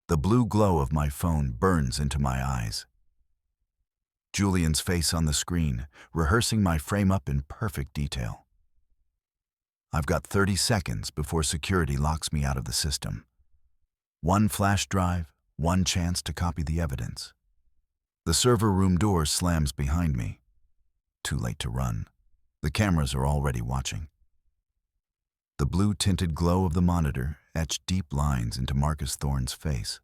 The blue glow of my phone burns into my eyes. Julian's face on the screen, rehearsing my frame-up in perfect detail. I've got 30 seconds before security locks me out of the system. One flash drive, one chance to copy the evidence. The server room door slams behind me. Too late to run. The cameras are already watching. The blue-tinted glow of the monitor etched deep lines into Marcus Thorne's face.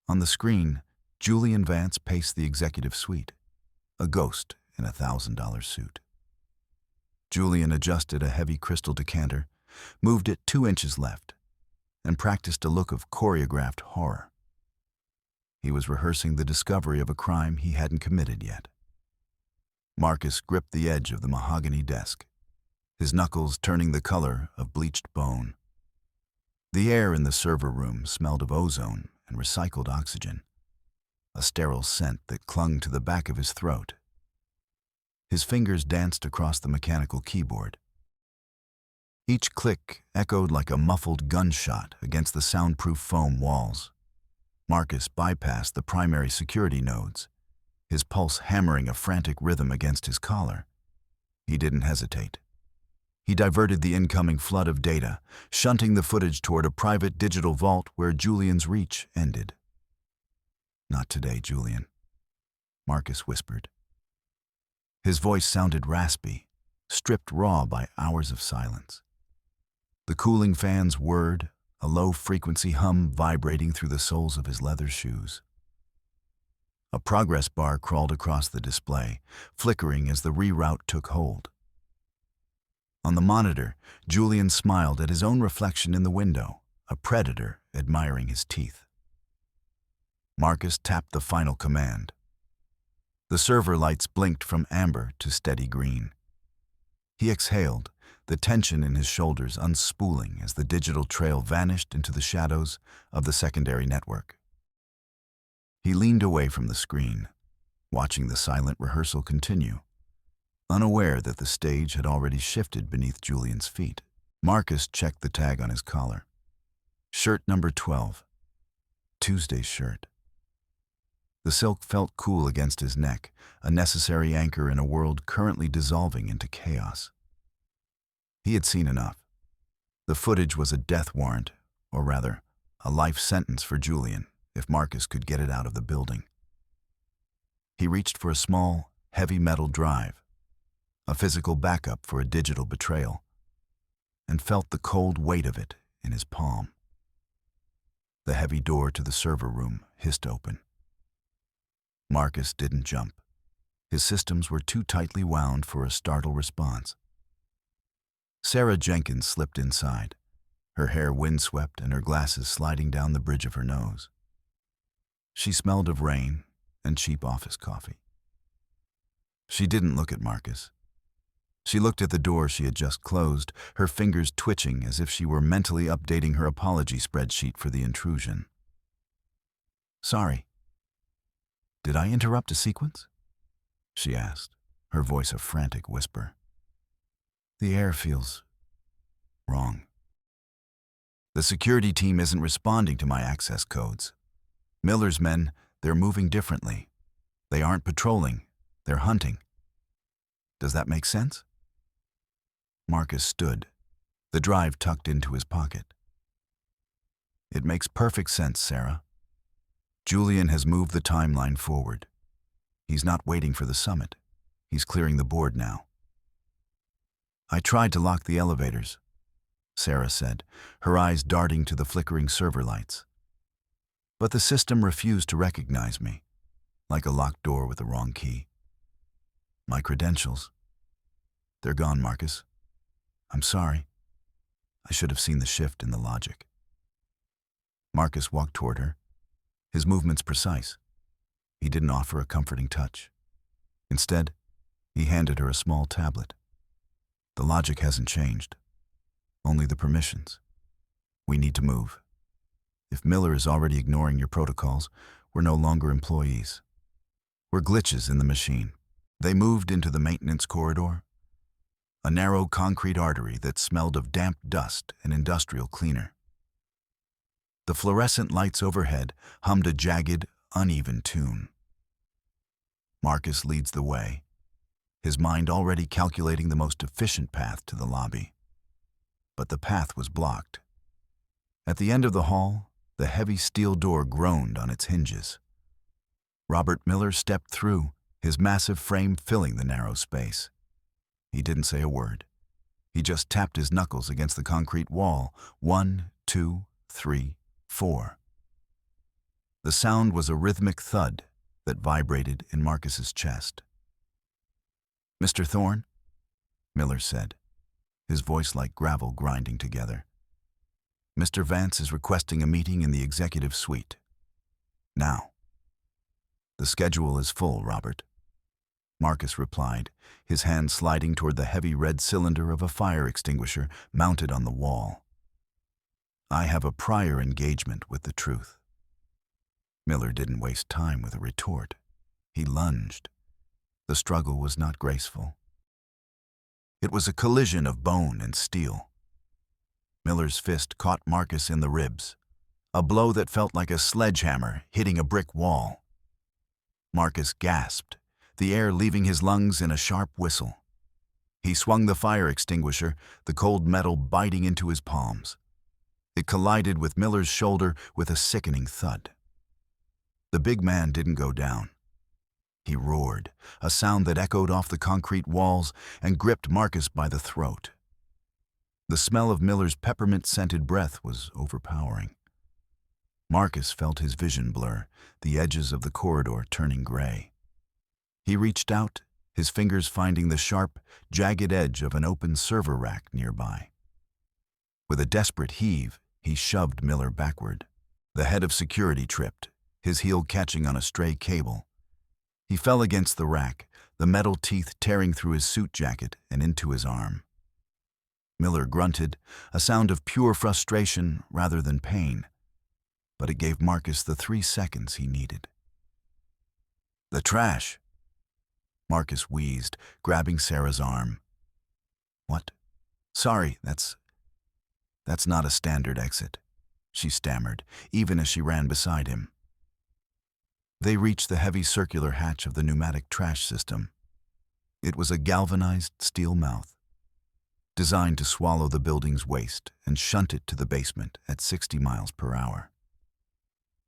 On the screen, Julian Vance paced the executive suite, a ghost in a $1,000 suit. Julian adjusted a heavy crystal decanter, moved it 2 inches left, and practiced a look of choreographed horror. He was rehearsing the discovery of a crime he hadn't committed yet. Marcus gripped the edge of the mahogany desk, his knuckles turning the color of bleached bone. The air in the server room smelled of ozone and recycled oxygen, a sterile scent that clung to the back of his throat. His fingers danced across the mechanical keyboard. Each click echoed like a muffled gunshot against the soundproof foam walls. Marcus bypassed the primary security nodes, his pulse hammering a frantic rhythm against his collar. He didn't hesitate. He diverted the incoming flood of data, shunting the footage toward a private digital vault where Julian's reach ended. "Not today, Julian," Marcus whispered. His voice sounded raspy, stripped raw by hours of silence. The cooling fan's whirred, a low-frequency hum vibrating through the soles of his leather shoes. A progress bar crawled across the display, flickering as the reroute took hold. On the monitor, Julian smiled at his own reflection in the window, a predator admiring his teeth. Marcus tapped the final command. The server lights blinked from amber to steady green. He exhaled, the tension in his shoulders unspooling as the digital trail vanished into the shadows of the secondary network. He leaned away from the screen, watching the silent rehearsal continue, unaware that the stage had already shifted beneath Julian's feet. Marcus checked the tag on his collar. Shirt number 12. Tuesday's shirt. The silk felt cool against his neck, a necessary anchor in a world currently dissolving into chaos. He had seen enough. The footage was a death warrant, or rather, a life sentence for Julian, if Marcus could get it out of the building. He reached for a small, heavy metal drive, a physical backup for a digital betrayal, and felt the cold weight of it in his palm. The heavy door to the server room hissed open. Marcus didn't jump. His systems were too tightly wound for a startle response. Sarah Jenkins slipped inside, her hair windswept and her glasses sliding down the bridge of her nose. She smelled of rain and cheap office coffee. She didn't look at Marcus. She looked at the door she had just closed, her fingers twitching as if she were mentally updating her apology spreadsheet for the intrusion. "Sorry. Did I interrupt a sequence?" she asked, her voice a frantic whisper. "The air feels wrong. The security team isn't responding to my access codes. Miller's men, they're moving differently. They aren't patrolling, they're hunting. Does that make sense?" Marcus stood, the drive tucked into his pocket. "It makes perfect sense, Sarah. Julian has moved the timeline forward. He's not waiting for the summit. He's clearing the board now." "I tried to lock the elevators," Sarah said, her eyes darting to the flickering server lights. "But the system refused to recognize me, like a locked door with the wrong key. My credentials, they're gone, Marcus. I'm sorry. I should have seen the shift in the logic." Marcus walked toward her, his movements precise. He didn't offer a comforting touch. Instead, he handed her a small tablet. "The logic hasn't changed, only the permissions. We need to move. If Miller is already ignoring your protocols, we're no longer employees. We're glitches in the machine." They moved into the maintenance corridor, a narrow concrete artery that smelled of damp dust and industrial cleaner. The fluorescent lights overhead hummed a jagged, uneven tune. Marcus leads the way, his mind already calculating the most efficient path to the lobby. But the path was blocked. At the end of the hall, the heavy steel door groaned on its hinges. Robert Miller stepped through, his massive frame filling the narrow space. He didn't say a word. He just tapped his knuckles against the concrete wall. 1, 2, 3, 4. The sound was a rhythmic thud that vibrated in Marcus's chest. "Mr. Thorne?" Miller said, his voice like gravel grinding together. "Mr. Vance is requesting a meeting in the executive suite. Now." "The schedule is full, Robert," Marcus replied, his hand sliding toward the heavy red cylinder of a fire extinguisher mounted on the wall. "I have a prior engagement with the truth." Miller didn't waste time with a retort. He lunged. The struggle was not graceful. It was a collision of bone and steel. Miller's fist caught Marcus in the ribs, a blow that felt like a sledgehammer hitting a brick wall. Marcus gasped, the air leaving his lungs in a sharp whistle. He swung the fire extinguisher, the cold metal biting into his palms. It collided with Miller's shoulder with a sickening thud. The big man didn't go down. He roared, a sound that echoed off the concrete walls and gripped Marcus by the throat. The smell of Miller's peppermint-scented breath was overpowering. Marcus felt his vision blur, the edges of the corridor turning gray. He reached out, his fingers finding the sharp, jagged edge of an open server rack nearby. With a desperate heave, he shoved Miller backward. The head of security tripped, his heel catching on a stray cable. He fell against the rack, the metal teeth tearing through his suit jacket and into his arm. Miller grunted, a sound of pure frustration rather than pain, but it gave Marcus the 3 seconds he needed. "The trash," Marcus wheezed, grabbing Sarah's arm. "What? Sorry, that's not a standard exit," she stammered, even as she ran beside him. They reached the heavy circular hatch of the pneumatic trash system. It was a galvanized steel mouth, designed to swallow the building's waste and shunt it to the basement at 60 miles per hour.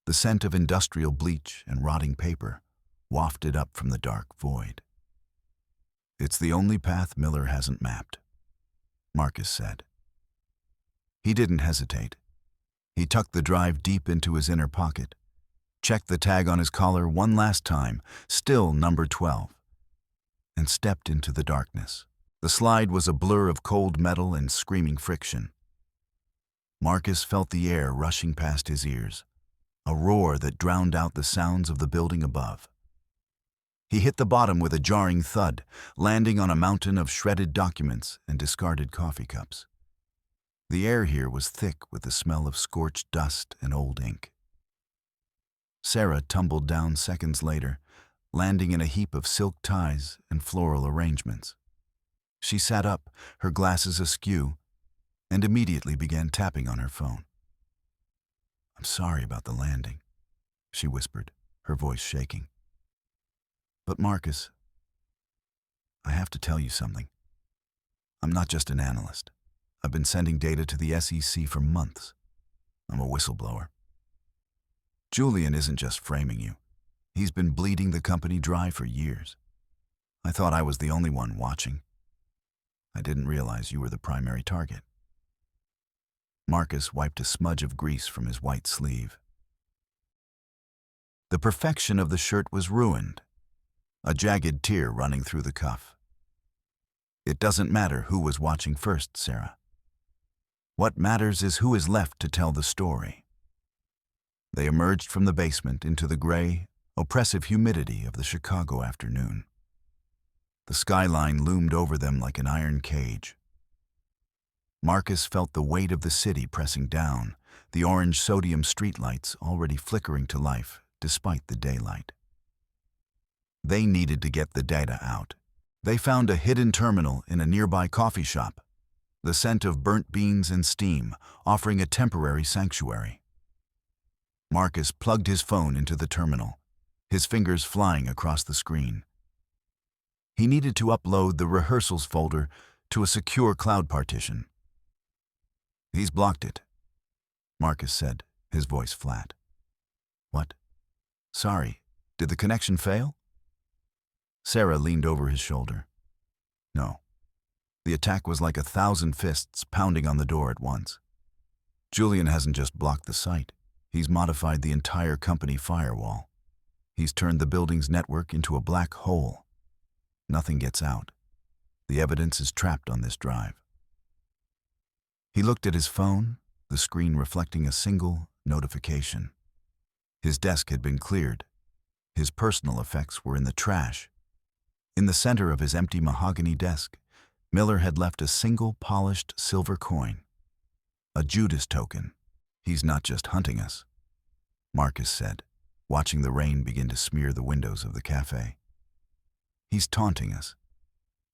The scent of industrial bleach and rotting paper wafted up from the dark void. "It's the only path Miller hasn't mapped," Marcus said. He didn't hesitate. He tucked the drive deep into his inner pocket, checked the tag on his collar one last time, still number 12, and stepped into the darkness. The slide was a blur of cold metal and screaming friction. Marcus felt the air rushing past his ears, a roar that drowned out the sounds of the building above. He hit the bottom with a jarring thud, landing on a mountain of shredded documents and discarded coffee cups. The air here was thick with the smell of scorched dust and old ink. Sarah tumbled down seconds later, landing in a heap of silk ties and floral arrangements. She sat up, her glasses askew, and immediately began tapping on her phone. "I'm sorry about the landing," she whispered, her voice shaking. "But Marcus, I have to tell you something. I'm not just an analyst. I've been sending data to the SEC for months. I'm a whistleblower. Julian isn't just framing you. He's been bleeding the company dry for years. I thought I was the only one watching. I didn't realize you were the primary target." Marcus wiped a smudge of grease from his white sleeve. The perfection of the shirt was ruined, a jagged tear running through the cuff. "It doesn't matter who was watching first, Sarah. What matters is who is left to tell the story." They emerged from the basement into the gray, oppressive humidity of the Chicago afternoon. The skyline loomed over them like an iron cage. Marcus felt the weight of the city pressing down, the orange sodium streetlights already flickering to life despite the daylight. They needed to get the data out. They found a hidden terminal in a nearby coffee shop, the scent of burnt beans and steam offering a temporary sanctuary. Marcus plugged his phone into the terminal, his fingers flying across the screen. He needed to upload the rehearsals folder to a secure cloud partition. "He's blocked it," Marcus said, his voice flat. "What? Sorry, did the connection fail?" Sarah leaned over his shoulder. "No. The attack was like 1,000 fists pounding on the door at once. Julian hasn't just blocked the site. He's modified the entire company firewall. He's turned the building's network into a black hole. Nothing gets out. The evidence is trapped on this drive." He looked at his phone, the screen reflecting a single notification. His desk had been cleared. His personal effects were in the trash. In the center of his empty mahogany desk, Miller had left a single polished silver coin. A Judas token. "He's not just hunting us," Marcus said, watching the rain begin to smear the windows of the cafe. "He's taunting us.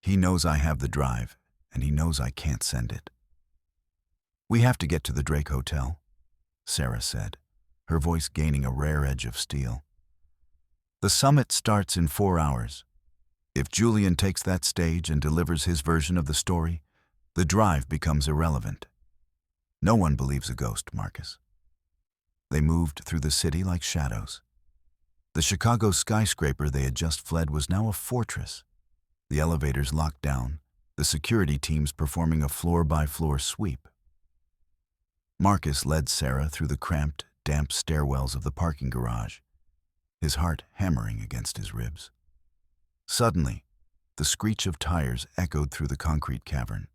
He knows I have the drive, and he knows I can't send it." "We have to get to the Drake Hotel," Sarah said, her voice gaining a rare edge of steel. "The summit starts in 4 hours. If Julian takes that stage and delivers his version of the story, the drive becomes irrelevant. No one believes a ghost, Marcus." They moved through the city like shadows. The Chicago skyscraper they had just fled was now a fortress. The elevators locked down, the security teams performing a floor-by-floor sweep. Marcus led Sarah through the cramped, damp stairwells of the parking garage, his heart hammering against his ribs. Suddenly, the screech of tires echoed through the concrete cavern.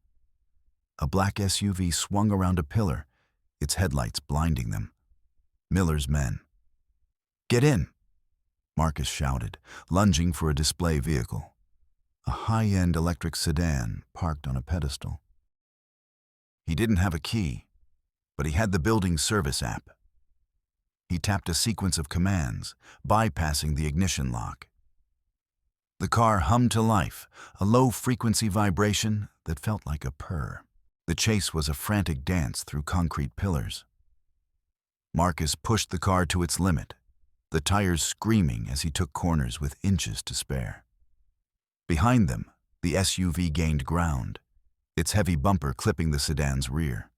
A black SUV swung around a pillar, its headlights blinding them. Miller's men. "Get in!" Marcus shouted, lunging for a display vehicle. A high-end electric sedan parked on a pedestal. He didn't have a key, but he had the building's service app. He tapped a sequence of commands, bypassing the ignition lock. The car hummed to life, a low-frequency vibration that felt like a purr. The chase was a frantic dance through concrete pillars. Marcus pushed the car to its limit, the tires screaming as he took corners with inches to spare. Behind them, the SUV gained ground, its heavy bumper clipping the sedan's rear.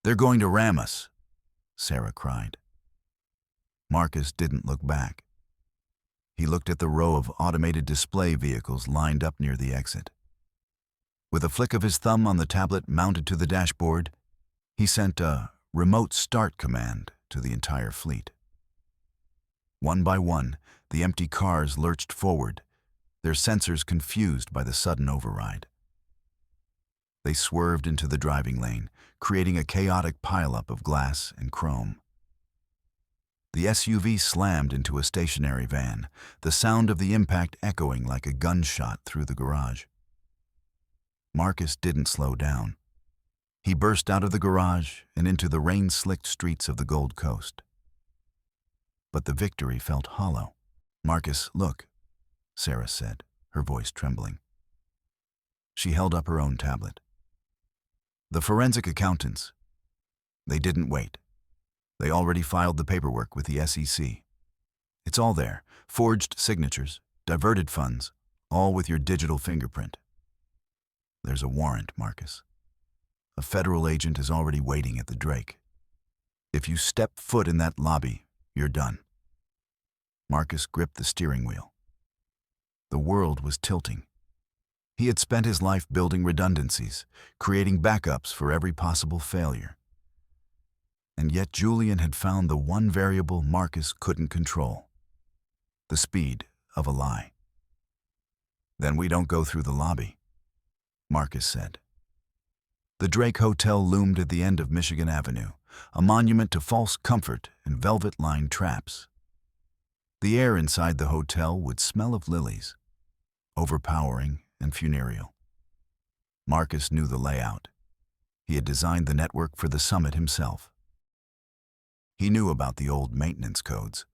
"They're going to ram us," Sarah cried. Marcus didn't look back. He looked at the row of automated display vehicles lined up near the exit. With a flick of his thumb on the tablet mounted to the dashboard, he sent a remote start command to the entire fleet. One by one, the empty cars lurched forward, their sensors confused by the sudden override. They swerved into the driving lane, creating a chaotic pileup of glass and chrome. The SUV slammed into a stationary van, the sound of the impact echoing like a gunshot through the garage. Marcus didn't slow down. He burst out of the garage and into the rain-slicked streets of the Gold Coast. But the victory felt hollow. "Marcus, look," Sarah said, her voice trembling. She held up her own tablet. "The forensic accountants, they didn't wait. They already filed the paperwork with the SEC. It's all there, forged signatures, diverted funds, all with your digital fingerprint. There's a warrant, Marcus. A federal agent is already waiting at the Drake. If you step foot in that lobby, you're done." Marcus gripped the steering wheel. The world was tilting. He had spent his life building redundancies, creating backups for every possible failure. And yet Julian had found the one variable Marcus couldn't control: the speed of a lie. "Then we don't go through the lobby," Marcus said. The Drake Hotel loomed at the end of Michigan Avenue, a monument to false comfort and velvet-lined traps. The air inside the hotel would smell of lilies, overpowering and funereal. Marcus knew the layout. He had designed the network for the summit himself. He knew about the old maintenance codes,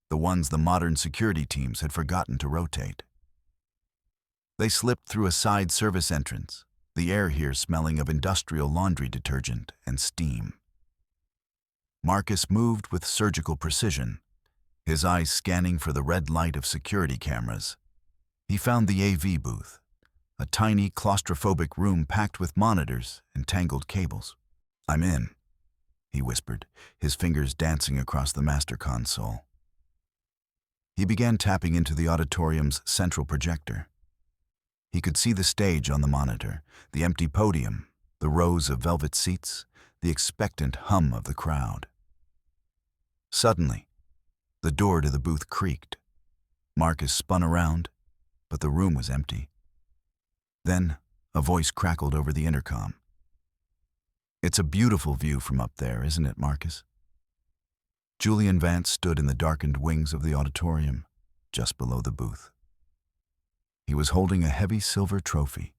the ones the modern security teams had forgotten to rotate. They slipped through a side service entrance, the air here smelling of industrial laundry detergent and steam. Marcus moved with surgical precision, his eyes scanning for the red light of security cameras. He found the AV booth, a tiny claustrophobic room packed with monitors and tangled cables. "I'm in," he whispered, his fingers dancing across the master console. He began tapping into the auditorium's central projector. He could see the stage on the monitor, the empty podium, the rows of velvet seats, the expectant hum of the crowd. Suddenly, the door to the booth creaked. Marcus spun around, but the room was empty. Then, a voice crackled over the intercom. "It's a beautiful view from up there, isn't it, Marcus?" Julian Vance stood in the darkened wings of the auditorium, just below the booth. He was holding a heavy silver trophy,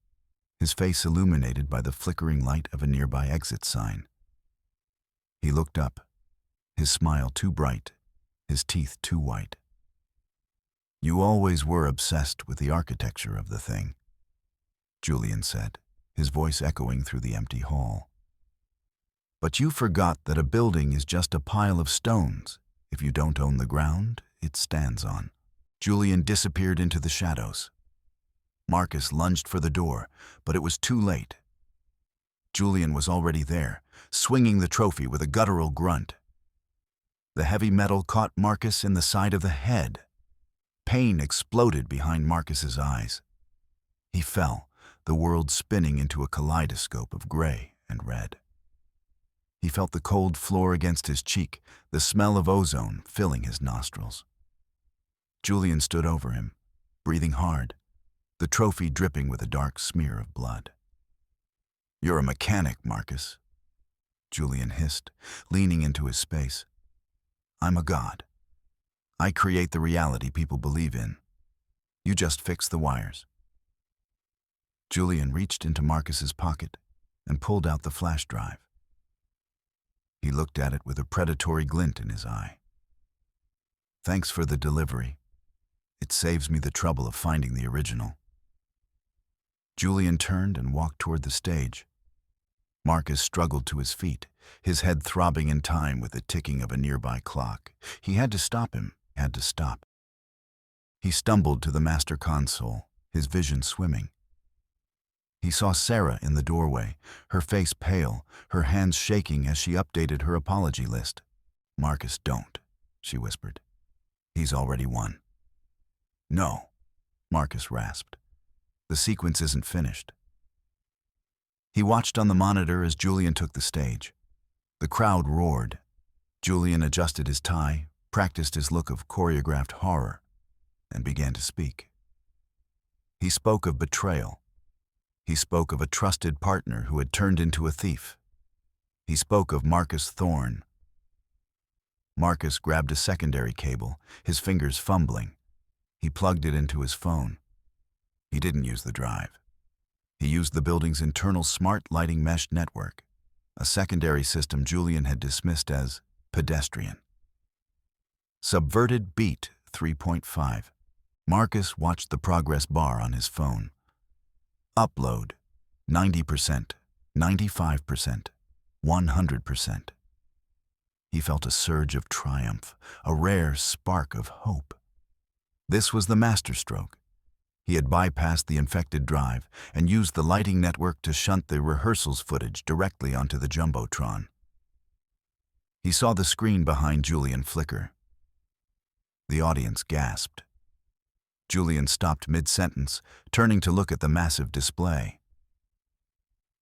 his face illuminated by the flickering light of a nearby exit sign. He looked up, his smile too bright, his teeth too white. "You always were obsessed with the architecture of the thing," Julian said, his voice echoing through the empty hall. "But you forgot that a building is just a pile of stones if you don't own the ground it stands on." Julian disappeared into the shadows. Marcus lunged for the door, but it was too late. Julian was already there, swinging the trophy with a guttural grunt. The heavy metal caught Marcus in the side of the head. Pain exploded behind Marcus's eyes. He fell, the world spinning into a kaleidoscope of gray and red. He felt the cold floor against his cheek, the smell of ozone filling his nostrils. Julian stood over him, breathing hard, the trophy dripping with a dark smear of blood. "You're a mechanic, Marcus," Julian hissed, leaning into his space. "I'm a god. I create the reality people believe in. You just fix the wires." Julian reached into Marcus's pocket and pulled out the flash drive. He looked at it with a predatory glint in his eye. "Thanks for the delivery. It saves me the trouble of finding the original." Julian turned and walked toward the stage. Marcus struggled to his feet, his head throbbing in time with the ticking of a nearby clock. He had to stop him, had to stop. He stumbled to the master console, his vision swimming. He saw Sarah in the doorway, her face pale, her hands shaking as she updated her apology list. "Marcus, don't," she whispered. "He's already won." "No," Marcus rasped. "The sequence isn't finished." He watched on the monitor as Julian took the stage. The crowd roared. Julian adjusted his tie, practiced his look of choreographed horror, and began to speak. He spoke of betrayal. He spoke of a trusted partner who had turned into a thief. He spoke of Marcus Thorne. Marcus grabbed a secondary cable, his fingers fumbling. He plugged it into his phone. He didn't use the drive. He used the building's internal smart lighting mesh network, a secondary system Julian had dismissed as pedestrian. Subverted beat 3.5. Marcus watched the progress bar on his phone. Upload 90%, 95%, 100%. He felt a surge of triumph, a rare spark of hope. This was the masterstroke. He had bypassed the infected drive and used the lighting network to shunt the rehearsals footage directly onto the jumbotron. He saw the screen behind Julian flicker. The audience gasped. Julian stopped mid-sentence, turning to look at the massive display.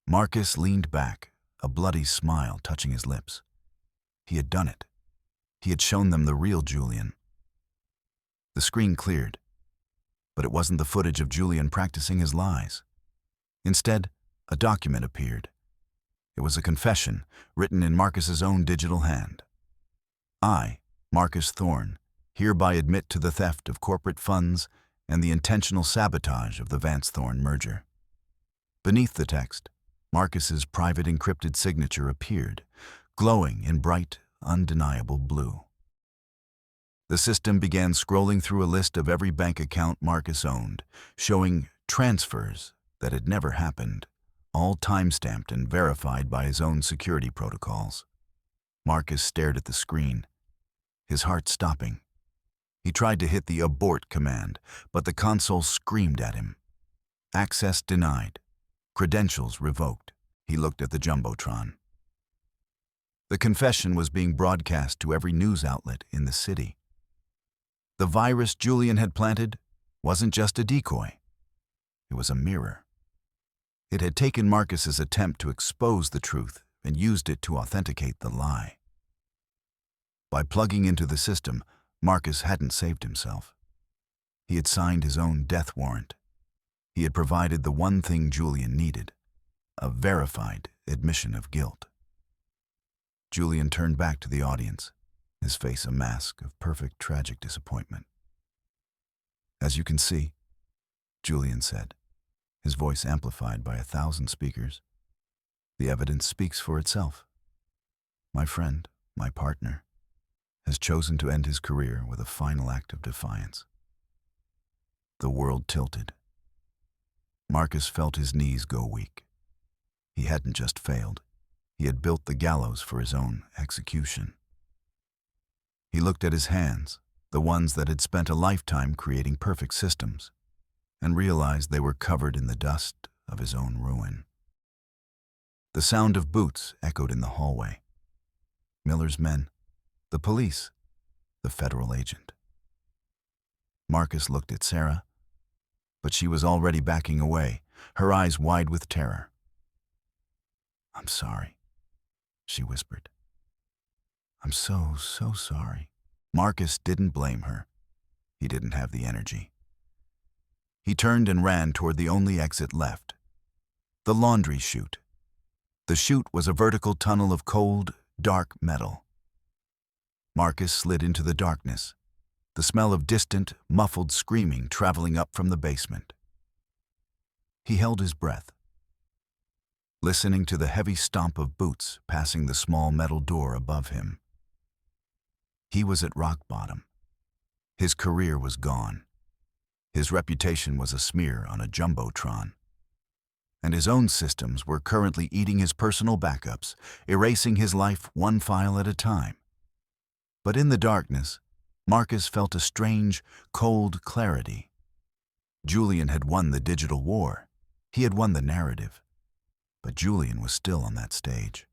Marcus leaned back, a bloody smile touching his lips. He had done it. He had shown them the real Julian. The screen cleared, but it wasn't the footage of Julian practicing his lies. Instead, a document appeared. It was a confession, written in Marcus's own digital hand. "I, Marcus Thorne, hereby admit to the theft of corporate funds and the intentional sabotage of the Vance-Thorne merger." Beneath the text, Marcus's private encrypted signature appeared, glowing in bright, undeniable blue. The system began scrolling through a list of every bank account Marcus owned, showing transfers that had never happened, all time-stamped and verified by his own security protocols. Marcus stared at the screen, his heart stopping. He tried to hit the abort command, but the console screamed at him. Access denied. Credentials revoked. He looked at the jumbotron. The confession was being broadcast to every news outlet in the city. The virus Julian had planted wasn't just a decoy. It was a mirror. It had taken Marcus's attempt to expose the truth and used it to authenticate the lie. By plugging into the system, Marcus hadn't saved himself. He had signed his own death warrant. He had provided the one thing Julian needed, a verified admission of guilt. Julian turned back to the audience, his face a mask of perfect tragic disappointment. "As you can see," Julian said, his voice amplified by 1,000 speakers, "the evidence speaks for itself. My friend, my partner, has chosen to end his career with a final act of defiance." The world tilted. Marcus felt his knees go weak. He hadn't just failed. He had built the gallows for his own execution. He looked at his hands, the ones that had spent a lifetime creating perfect systems, and realized they were covered in the dust of his own ruin. The sound of boots echoed in the hallway. Miller's men, the police, the federal agent. Marcus looked at Sarah, but she was already backing away, her eyes wide with terror. "I'm sorry," she whispered. "I'm so sorry." Marcus didn't blame her. He didn't have the energy. He turned and ran toward the only exit left, the laundry chute. The chute was a vertical tunnel of cold, dark metal. Marcus slid into the darkness, the smell of distant, muffled screaming traveling up from the basement. He held his breath, listening to the heavy stomp of boots passing the small metal door above him. He was at rock bottom. His career was gone. His reputation was a smear on a jumbotron. And his own systems were currently eating his personal backups, erasing his life one file at a time. But in the darkness, Marcus felt a strange, cold clarity. Julian had won the digital war. He had won the narrative. But Julian was still on that stage.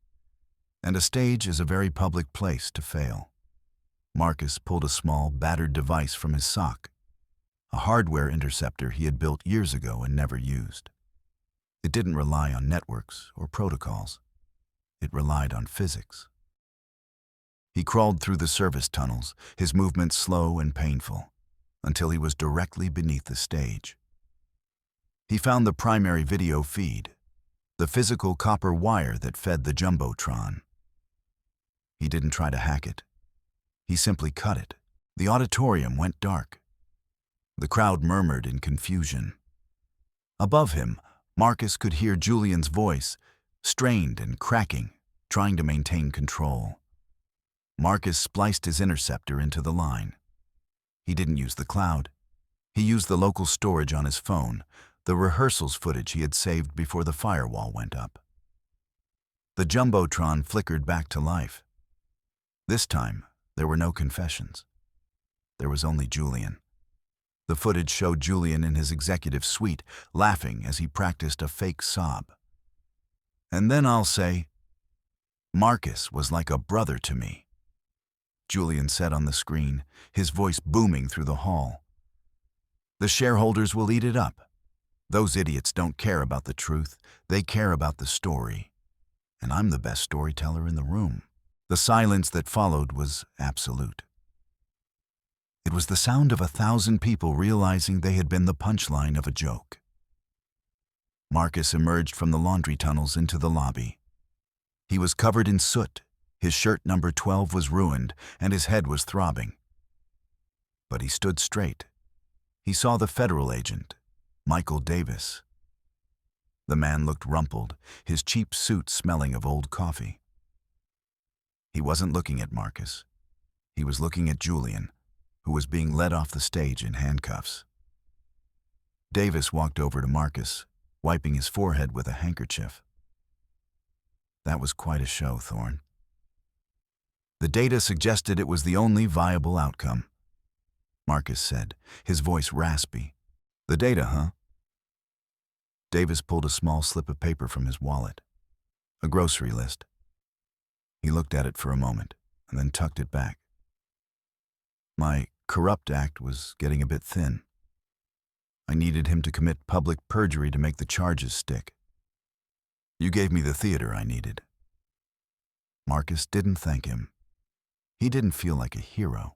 And a stage is a very public place to fail. Marcus pulled a small, battered device from his sock, a hardware interceptor he had built years ago and never used. It didn't rely on networks or protocols. It relied on physics. He crawled through the service tunnels, his movements slow and painful, until he was directly beneath the stage. He found the primary video feed, the physical copper wire that fed the jumbotron. He didn't try to hack it. He simply cut it. The auditorium went dark. The crowd murmured in confusion. Above him, Marcus could hear Julian's voice, strained and cracking, trying to maintain control. Marcus spliced his interceptor into the line. He didn't use the cloud. He used the local storage on his phone, the rehearsals footage he had saved before the firewall went up. The jumbotron flickered back to life. This time, there were no confessions. There was only Julian. The footage showed Julian in his executive suite, laughing as he practiced a fake sob. "And then I'll say, Marcus was like a brother to me," Julian said on the screen, his voice booming through the hall. "The shareholders will eat it up. Those idiots don't care about the truth. They care about the story. And I'm the best storyteller in the room." The silence that followed was absolute. It was the sound of 1,000 people realizing they had been the punchline of a joke. Marcus emerged from the laundry tunnels into the lobby. He was covered in soot, his shirt number 12 was ruined, and his head was throbbing. But he stood straight. He saw the federal agent, Michael Davis. The man looked rumpled, his cheap suit smelling of old coffee. He wasn't looking at Marcus. He was looking at Julian, who was being led off the stage in handcuffs. Davis walked over to Marcus, wiping his forehead with a handkerchief. "That was quite a show, Thorne." The data suggested it was the only viable outcome. Marcus said, his voice raspy. The data, huh? Davis pulled a small slip of paper from his wallet. A grocery list. He looked at it for a moment, and then tucked it back. My corrupt act was getting a bit thin. I needed him to commit public perjury to make the charges stick. You gave me the theater I needed. Marcus didn't thank him. He didn't feel like a hero.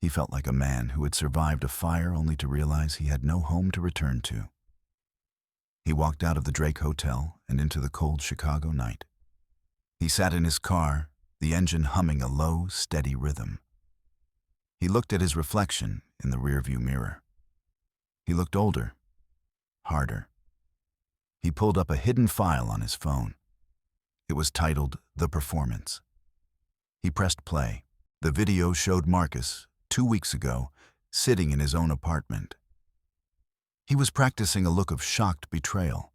He felt like a man who had survived a fire only to realize he had no home to return to. He walked out of the Drake Hotel and into the cold Chicago night. He sat in his car, the engine humming a low, steady rhythm. He looked at his reflection in the rearview mirror. He looked older, harder. He pulled up a hidden file on his phone. It was titled The Performance. He pressed play. The video showed Marcus, 2 weeks ago, sitting in his own apartment. He was practicing a look of shocked betrayal.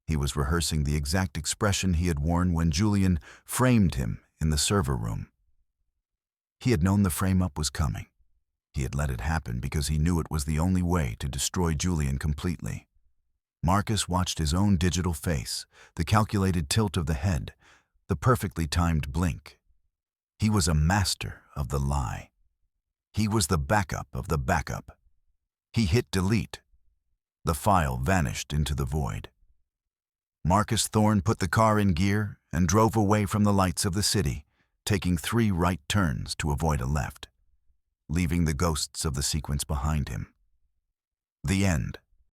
He was rehearsing the exact expression he had worn when Julian framed him in the server room. He had known the frame-up was coming. He had let it happen because he knew it was the only way to destroy Julian completely. Marcus watched his own digital face, the calculated tilt of the head, the perfectly timed blink. He was a master of the lie. He was the backup of the backup. He hit delete. The file vanished into the void. Marcus Thorne put the car in gear and drove away from the lights of the city, taking 3 right turns to avoid a left, leaving the ghosts of the sequence behind him. The end.